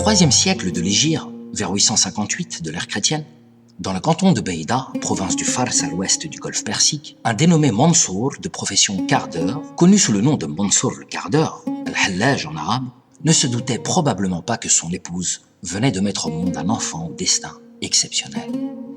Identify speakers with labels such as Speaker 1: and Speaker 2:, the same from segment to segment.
Speaker 1: IIIe siècle de l'Hégire, vers 858 de l'ère chrétienne, dans le canton de Beïda, province du Fars à l'ouest du golfe Persique, un dénommé Mansour, de profession quardeur, connu sous le nom de Mansour le quardeur, al-Hallaj en arabe, ne se doutait probablement pas que son épouse venait de mettre au monde un enfant au destin exceptionnel.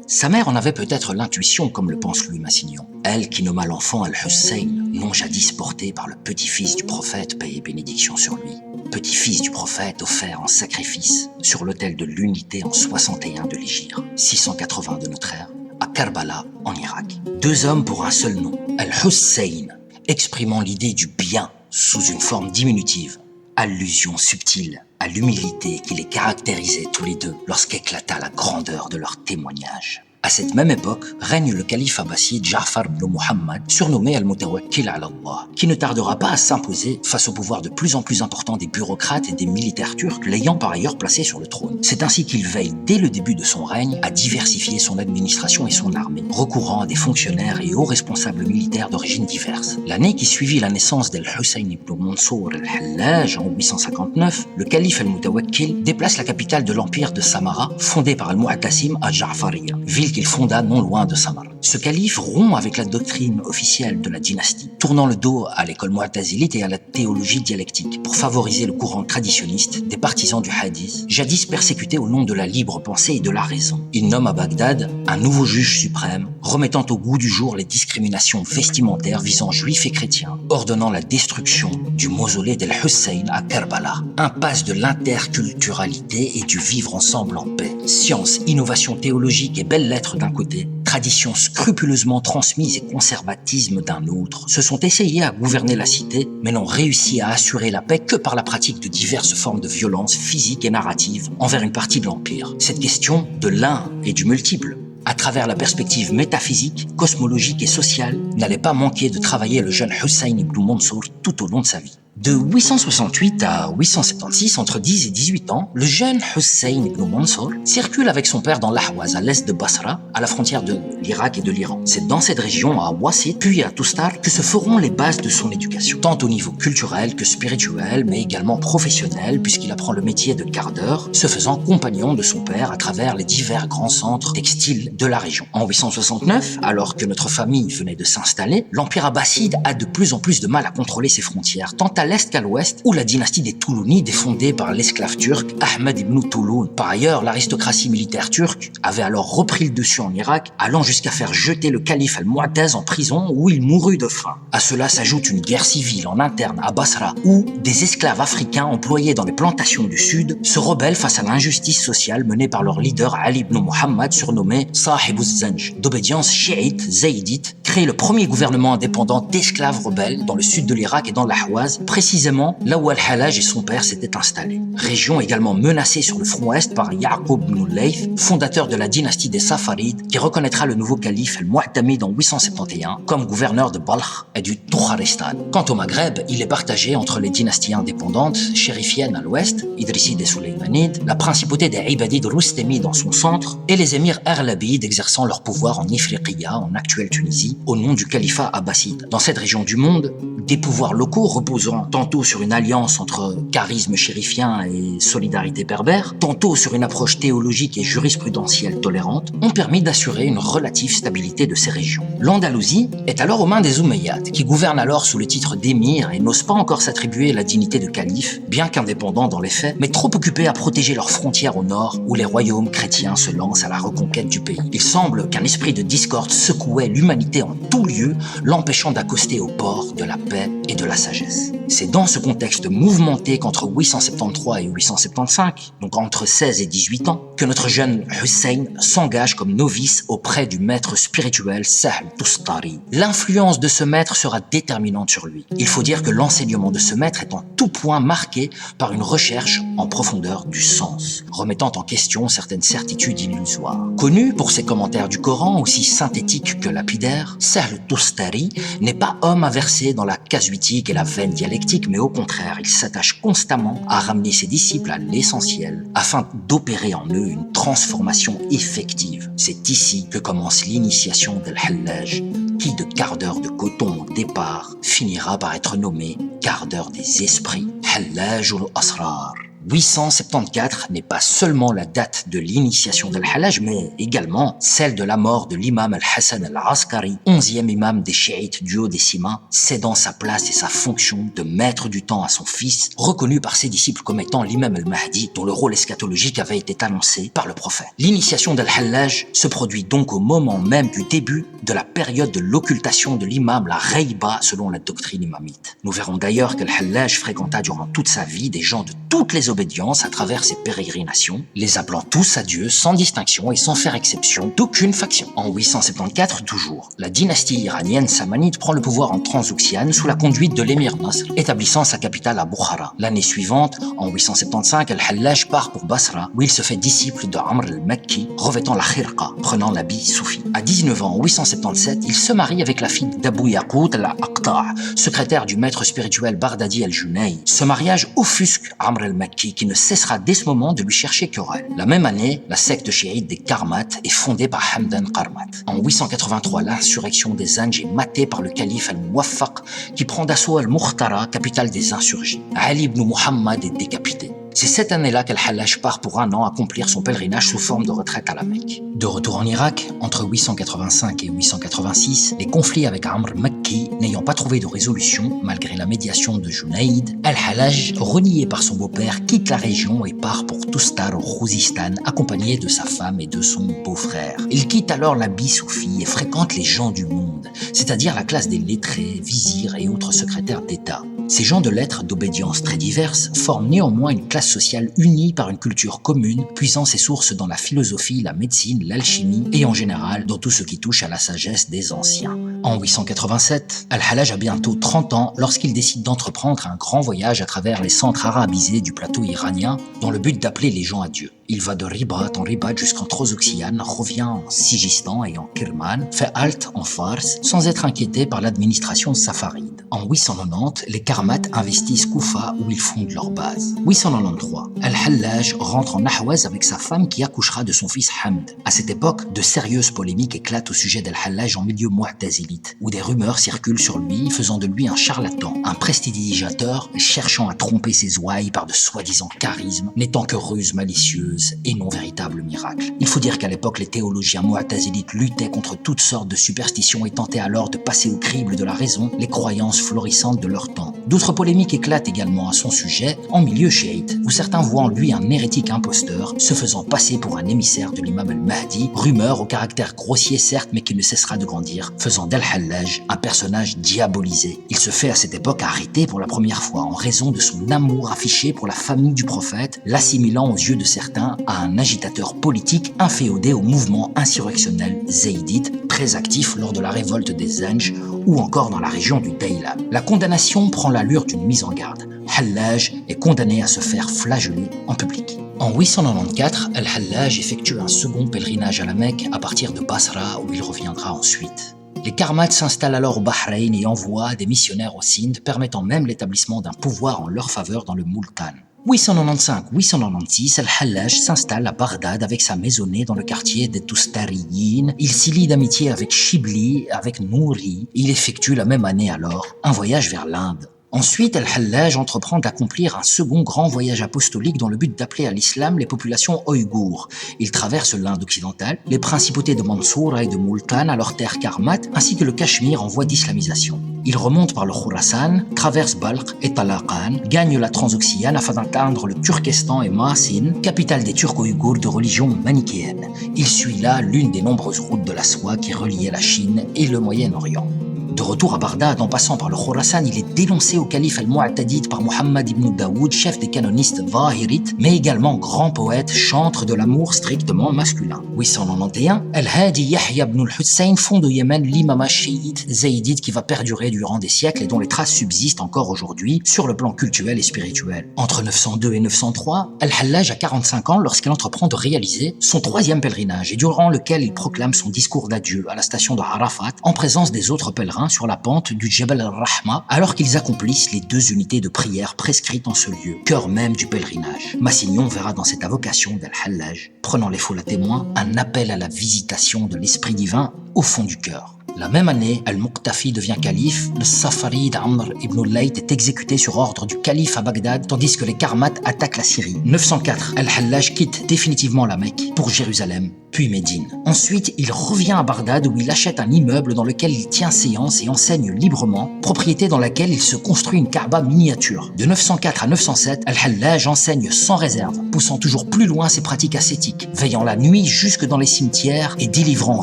Speaker 1: Sa mère en avait peut-être l'intuition, comme le pense Louis Massignon. Elle qui nomma l'enfant Al-Hussein, nom jadis porté par le petit-fils du prophète, paix et bénédiction sur lui. Petit-fils du prophète offert en sacrifice sur l'autel de l'unité en 61 de l'Hégire, 680 de notre ère, à Karbala, en Irak. Deux hommes pour un seul nom, Al-Hussein, exprimant l'idée du bien sous une forme diminutive, allusion subtile à l'humilité qui les caractérisait tous les deux lorsqu'éclata la grandeur de leur témoignage. À cette même époque, règne le calife abbasside Ja'far ibn Muhammad, surnommé Al-Mutawakkil ala Allah, qui ne tardera pas à s'imposer face au pouvoir de plus en plus important des bureaucrates et des militaires turcs, l'ayant par ailleurs placé sur le trône. C'est ainsi qu'il veille, dès le début de son règne, à diversifier son administration et son armée, recourant à des fonctionnaires et hauts responsables militaires d'origines diverses. L'année qui suivit la naissance d'Al-Hussein ibn Mansour al-Hallaj, en 859, le calife Al-Mutawakkil déplace la capitale de l'empire de Samara, fondée par Al-Mu'tasim à Ja'fariya, ville qu'il fonda non loin de Samara. Ce calife rompt avec la doctrine officielle de la dynastie, tournant le dos à l'école mu'tazilite et à la théologie dialectique pour favoriser le courant traditionniste des partisans du hadith, jadis persécutés au nom de la libre pensée et de la raison. Il nomme à Bagdad un nouveau juge suprême, remettant au goût du jour les discriminations vestimentaires visant juifs et chrétiens, ordonnant la destruction du mausolée d'Al-Hussein à Karbala. Impasse de l'interculturalité et du vivre ensemble en paix. Science, innovation théologique et belles lettres d'un côté, traditions scrupuleusement transmises et conservatisme d'un autre, se sont essayés à gouverner la cité, mais n'ont réussi à assurer la paix que par la pratique de diverses formes de violence physique et narrative envers une partie de l'Empire. Cette question de l'un et du multiple, à travers la perspective métaphysique, cosmologique et sociale, n'allait pas manquer de travailler le jeune Hussein ibn Mansour tout au long de sa vie. De 868 à 876, entre 10 et 18 ans, le jeune Hussein ibn Mansour circule avec son père dans l'Ahwaz, à l'est de Basra, à la frontière de l'Irak et de l'Iran. C'est dans cette région, à Wasit, puis à Tustar, que se feront les bases de son éducation, tant au niveau culturel que spirituel, mais également professionnel, puisqu'il apprend le métier de quardeur, se faisant compagnon de son père à travers les divers grands centres textiles de la région. En 869, alors que notre famille venait de s'installer, l'Empire abbasside a de plus en plus de mal à contrôler ses frontières, tant à l'est qu'à l'ouest, où la dynastie des Toulounides est fondée par l'esclave turc Ahmed ibn Touloun. Par ailleurs, l'aristocratie militaire turque avait alors repris le dessus en Irak, allant jusqu'à faire jeter le calife al-Mu'taz en prison où il mourut de faim. À cela s'ajoute une guerre civile en interne à Basra, où des esclaves africains employés dans les plantations du sud se rebellent face à l'injustice sociale menée par leur leader Ali ibn Muhammad, surnommé Sahib az-Zanj, d'obédience chiite zaïdite, crée le premier gouvernement indépendant d'esclaves rebelles dans le sud de l'Irak et dans l'Ahwaz, précisément là où Al-Hallaj et son père s'étaient installés. Région également menacée sur le front est par Ya'qub ibn al-Layth, fondateur de la dynastie des Safarides, qui reconnaîtra le nouveau calife al-Mu'tamid en 871 comme gouverneur de Balkh et du Toukharistan. Quant au Maghreb, il est partagé entre les dynasties indépendantes, chérifiennes à l'ouest, Idrissides et Soleimanides, la principauté des Ibadides Roustemi dans son centre, et les émirs Erlabides exerçant leur pouvoir en Ifriqiya, en actuelle Tunisie, au nom du califat abbasside. Dans cette région du monde, des pouvoirs locaux reposant tantôt sur une alliance entre charisme chérifien et solidarité berbère, tantôt sur une approche théologique et jurisprudentielle tolérante, ont permis d'assurer une relative stabilité de ces régions. L'Andalousie est alors aux mains des Omeyyades, qui gouvernent alors sous le titre d'émir et n'osent pas encore s'attribuer la dignité de calife, bien qu'indépendants dans les faits, mais trop occupés à protéger leurs frontières au nord, où les royaumes chrétiens se lancent à la reconquête du pays. Il semble qu'un esprit de discorde secouait l'humanité en tout lieu, l'empêchant d'accoster au port de la paix et de la sagesse. C'est dans ce contexte mouvementé qu'entre 873 et 875, donc entre 16 et 18 ans, que notre jeune Hussein s'engage comme novice auprès du maître spirituel Sahl Tustari. L'influence de ce maître sera déterminante sur lui. Il faut dire que l'enseignement de ce maître est en tout point marqué par une recherche en profondeur du sens, remettant en question certaines certitudes illusoires. Connu pour ses commentaires du Coran, aussi synthétiques que lapidaires, Sahl Tustari n'est pas homme à verser dans la casuitique et la veine dialectique, mais au contraire, il s'attache constamment à ramener ses disciples à l'essentiel, afin d'opérer en eux une transformation effective. C'est ici que commence l'initiation d'Al-Hallaj, qui de quardeur de coton au départ, finira par être nommé quardeur des esprits, Hallaj al-Asrar. 874 n'est pas seulement la date de l'initiation d'Al-Hallaj, mais également celle de la mort de l'imam Al-Hassan Al-Askari, 11e imam des chiites duodécimains, cédant sa place et sa fonction de maître du temps à son fils, reconnu par ses disciples comme étant l'imam Al-Mahdi, dont le rôle eschatologique avait été annoncé par le prophète. L'initiation d'Al-Hallaj se produit donc au moment même du début de la période de l'occultation de l'imam, la Rayba, selon la doctrine imamite. Nous verrons d'ailleurs qu'Al-Hallaj fréquenta durant toute sa vie des gens de toutes les obédiences à travers ses pérégrinations, les appelant tous à Dieu sans distinction et sans faire exception d'aucune faction. En 874 toujours, la dynastie iranienne samanide prend le pouvoir en Transoxiane sous la conduite de l'émir Nasr, établissant sa capitale à Bukhara. L'année suivante, en 875, Al-Hallaj part pour Basra, où il se fait disciple de Amr al-Makki, revêtant la khirqa, prenant l'habit soufi. À 19 ans, en 877, il se marie avec la fille d'Abu Yaqut al-Aqta', secrétaire du maître spirituel Baghdadi al-Junay. Ce mariage offusque Amr al-Makki, qui ne cessera dès ce moment de lui chercher querelle. La même année, la secte chiite des Karmates est fondée par Hamdan Karmat. En 883, l'insurrection des Zanj est matée par le calife al-Muwaffaq, qui prend d'assaut al-Mukhtara, capitale des insurgés. Ali ibn Muhammad est décapité. C'est cette année-là qu'Al-Hallaj part pour un an accomplir son pèlerinage sous forme de retraite à la Mecque. De retour en Irak, entre 885 et 886, les conflits avec Amr Makki n'ayant pas trouvé de résolution, malgré la médiation de Junayd, Al-Hallaj, renié par son beau-père, quitte la région et part pour Tustar au Khouzistan, accompagné de sa femme et de son beau-frère. Il quitte alors l'habit soufi et fréquente les gens du monde, c'est-à-dire la classe des lettrés, vizirs et autres secrétaires d'État. Ces gens de lettres d'obédience très diverses forment néanmoins une classe sociale unie par une culture commune, puisant ses sources dans la philosophie, la médecine, l'alchimie et en général dans tout ce qui touche à la sagesse des anciens. En 887, Al-Hallaj a bientôt 30 ans lorsqu'il décide d'entreprendre un grand voyage à travers les centres arabisés du plateau iranien dans le but d'appeler les gens à Dieu. Il va de Ribat en Ribat jusqu'en Transoxiane, revient en Sigistan et en Kirman, fait halte en Fars sans être inquiété par l'administration safaride. En 890, les Karmates investissent Koufa où ils fondent leur base. 893, Al-Hallaj rentre en Ahwaz avec sa femme qui accouchera de son fils Hamd. À cette époque, de sérieuses polémiques éclatent au sujet d'Al-Hallaj en milieu mu'tazilite, où des rumeurs circulent sur lui, faisant de lui un charlatan, un prestidigitateur cherchant à tromper ses ouailles par de soi-disant charismes, n'étant que ruse malicieuse et non véritable miracle. Il faut dire qu'à l'époque, les théologiens mu'tazilites luttaient contre toutes sortes de superstitions et tentaient alors de passer au crible de la raison les croyances florissantes de leur temps. D'autres polémiques éclatent également à son sujet en milieu chiite, où certains voient en lui un hérétique imposteur, se faisant passer pour un émissaire de l'imam al-Mahdi, rumeur au caractère grossier certes, mais qui ne cessera de grandir, faisant d'Al-Hallaj un personnage diabolisé. Il se fait à cette époque arrêter pour la première fois en raison de son amour affiché pour la famille du prophète, l'assimilant aux yeux de certains à un agitateur politique inféodé au mouvement insurrectionnel zaydite, très actif lors de la révolte des Zanj ou encore dans la région du Daylam. La condamnation prend l'allure d'une mise en garde. Hallaj est condamné à se faire flageller en public. En 894, Al-Hallaj effectue un second pèlerinage à la Mecque à partir de Basra où il reviendra ensuite. Les Karmates s'installent alors au Bahreïn et envoient des missionnaires au Sindh, permettant même l'établissement d'un pouvoir en leur faveur dans le Multan. 895-896, Al-Hallaj s'installe à Bagdad avec sa maisonnée dans le quartier des Tustariyin. Il s'y lie d'amitié avec Shibli, avec Nouri. Il effectue la même année alors un voyage vers l'Inde. Ensuite, Al-Hallaj entreprend d'accomplir un second grand voyage apostolique dans le but d'appeler à l'islam les populations ouïghours. Il traverse l'Inde occidentale, les principautés de Mansoura et de Multan à leur terre karmate, ainsi que le Cachemire en voie d'islamisation. Il remonte par le Khorasan, traverse Balkh et Talaqan, gagne la Transoxiane afin d'atteindre le Turkestan et Maasin, capitale des Turco-Ouïghours de religion manichéenne. Il suit là l'une des nombreuses routes de la soie qui reliaient la Chine et le Moyen-Orient. De retour à Bagdad, en passant par le Khorasan, il est dénoncé au calife al-Mu'tadid par Muhammad ibn Daoud, chef des canonistes zahirites, mais également grand poète, chantre de l'amour strictement masculin. 891, Al-Hadi Yahya ibn al-Hussein fonde au Yémen l'imama chiite zaydite qui va perdurer durant des siècles et dont les traces subsistent encore aujourd'hui sur le plan cultuel et spirituel. Entre 902 et 903, Al-Hallaj a 45 ans lorsqu'il entreprend de réaliser son troisième pèlerinage et durant lequel il proclame son discours d'adieu à la station de Arafat en présence des autres pèlerins sur la pente du Jabal al-Rahma alors qu'ils accomplissent les 2 unités de prière prescrites en ce lieu, cœur même du pèlerinage. Massignon verra dans cette avocation d'Al-Hallaj, prenant les foules à témoin, un appel à la visitation de l'Esprit divin au fond du cœur. La même année, Al-Muqtafi devient calife. Le Safarid Amr ibn al-Layth est exécuté sur ordre du calife à Bagdad, tandis que les Karmates attaquent la Syrie. 904, Al-Hallaj quitte définitivement la Mecque pour Jérusalem, puis Médine. Ensuite, il revient à Bagdad où il achète un immeuble dans lequel il tient séance et enseigne librement, propriété dans laquelle il se construit une Kaaba miniature. De 904 à 907, Al-Hallaj enseigne sans réserve, poussant toujours plus loin ses pratiques ascétiques, veillant la nuit jusque dans les cimetières et délivrant en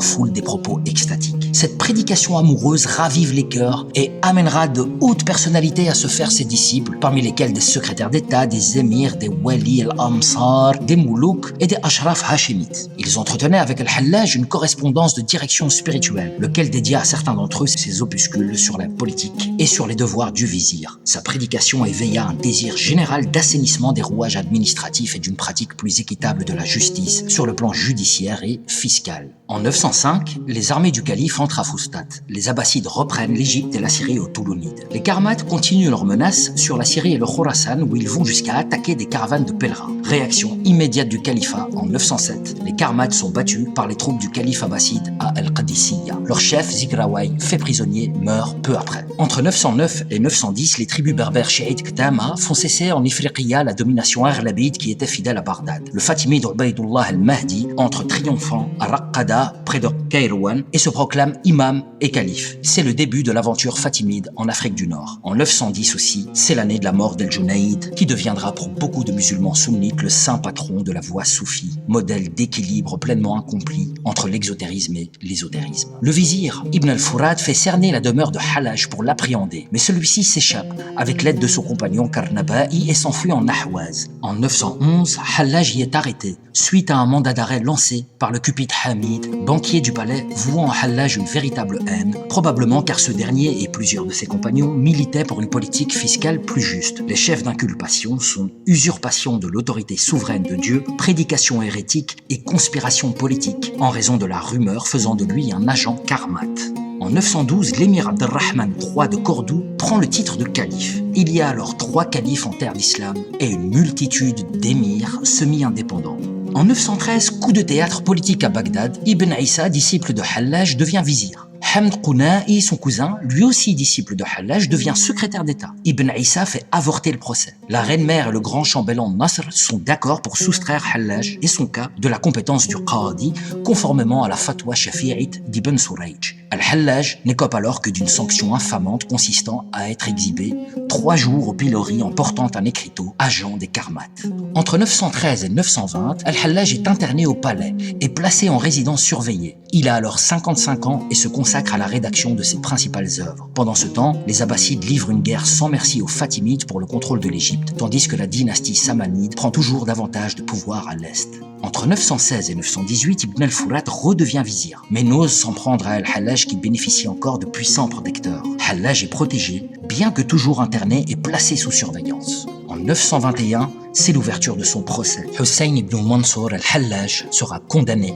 Speaker 1: foule des propos extatiques. Cette prédication amoureuse ravive les cœurs et amènera de hautes personnalités à se faire ses disciples, parmi lesquels des secrétaires d'État, des émirs, des wali al-amsar, des moulouks et des ashraf hachemites. Ils entretenaient avec Al-Hallaj une correspondance de direction spirituelle, lequel dédia à certains d'entre eux ses opuscules sur la politique et sur les devoirs du vizir. Sa prédication éveilla un désir général d'assainissement des rouages administratifs et d'une pratique plus équitable de la justice sur le plan judiciaire et fiscal. En 905, les armées du calife entrent à Fustat. Les Abbassides reprennent l'Égypte et la Syrie aux Toulounides. Les Karmates continuent leurs menaces sur la Syrie et le Khorasan où ils vont jusqu'à attaquer des caravanes de pèlerins. Réaction immédiate du califat en 907. Les Karmates sont battus par les troupes du calife abbasside à Al-Qadisiyya. Leur chef, Zigrawai, fait prisonnier, meurt peu après. Entre 909 et 910, les tribus berbères chiites Ktama font cesser en Ifriqiya la domination arlabide qui était fidèle à Bagdad. Le Fatimide Ubaydullah al-Mahdi entre triomphant à Raqqada, près de Kairouan, et se proclame imam et calife. C'est le début de l'aventure fatimide en Afrique du Nord. En 910 aussi, c'est l'année de la mort d'El-Junaïd, qui deviendra pour beaucoup de musulmans sunnites le saint patron de la voie soufie, modèle d'équilibre pleinement accompli entre l'exotérisme et l'ésotérisme. Le vizir Ibn al-Furad fait cerner la demeure de Hallaj pour l'appréhender, mais celui-ci s'échappe avec l'aide de son compagnon Karnaba'i et s'enfuit en Ahwaz. En 911, Hallaj y est arrêté, suite à un mandat d'arrêt lancé par le cupide Hamid, banquier du palais, vouant à Hallaj une véritable haine, probablement car ce dernier et plusieurs de ses compagnons militaient pour une politique fiscale plus juste. Les chefs d'inculpation sont usurpation de l'autorité souveraine de Dieu, prédication hérétique et conspiration politique, en raison de la rumeur faisant de lui un agent karmate. En 912, l'émir Abdelrahman III de Cordoue prend le titre de calife. Il y a alors 3 califes en terre d'islam et une multitude d'émirs semi-indépendants. En 913, coup de théâtre politique à Bagdad, Ibn Issa, disciple de Hallaj, devient vizir. Hamd Qouna'i, son cousin, lui aussi disciple de Hallaj, devient secrétaire d'État. Ibn Issa fait avorter le procès. La reine-mère et le grand chambellan Nasr sont d'accord pour soustraire Hallaj et son cas de la compétence du Qadi, conformément à la fatwa shafi'ite d'Ibn Surayj. Al-Hallaj n'écope alors que d'une sanction infamante consistant à être exhibé 3 jours au pilori en portant un écriteau, agent des Karmates. Entre 913 et 920, Al-Hallaj est interné au palais et placé en résidence surveillée. Il a alors 55 ans et se consacre à la rédaction de ses principales œuvres. Pendant ce temps, les Abbassides livrent une guerre sans merci aux Fatimides pour le contrôle de l'Égypte, tandis que la dynastie samanide prend toujours davantage de pouvoir à l'est. Entre 916 et 918, Ibn al-Furad redevient vizir, mais n'ose s'en prendre à Al-Hallaj qui bénéficie encore de puissants protecteurs. Hallaj est protégé, bien que toujours interné et placé sous surveillance. En 921, c'est l'ouverture de son procès. Hussein ibn Mansour al-Hallaj sera condamné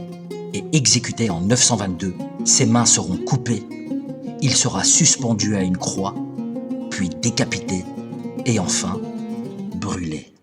Speaker 1: et exécuté en 922. Ses mains seront coupées. Il sera suspendu à une croix, puis décapité et enfin brûlé.